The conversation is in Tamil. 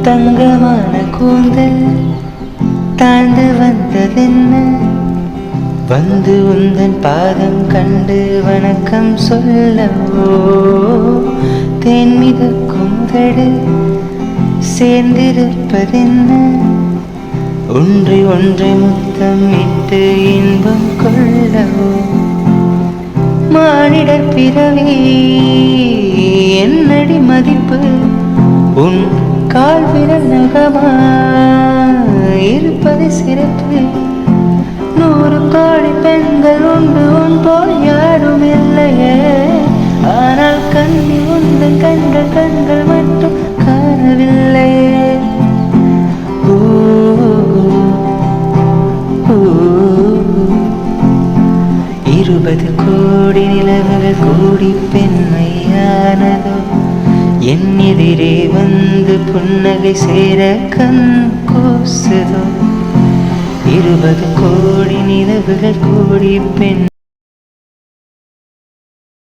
தங்கமான கூந்தல் தாழ்ந்து வந்ததென்ன, வந்து உந்தன் பாதம் கண்டு வணக்கம் சொல்லவோ, தேன் மிதக்கும் உதடு சேர்ந்திருப்பதென்ன, ஒன்றை ஒன்றை முத்தம் இட்டு இன்பம் கொள்ளவோ, மானிடர் பிறவி என்னடி மதிப்பு, உன் கால் விரல் நகமா இருப்பது சிறப்பு, 100 கோடி பெண்கள் உண்டு உன் போல் யாரும் இல்லையே, ஆனால் கண்ணி உந்தன் கண்கள் கண்கள் மட்டும் காணவில்லையே. 20 கோடி நிலவுகள் கூடி பெண்மையானதோ, என் எதிரே வந்து புன்னகை சேர கண் கூசுதோ. 20 கோடி நிலவுகள் கூடி பெண்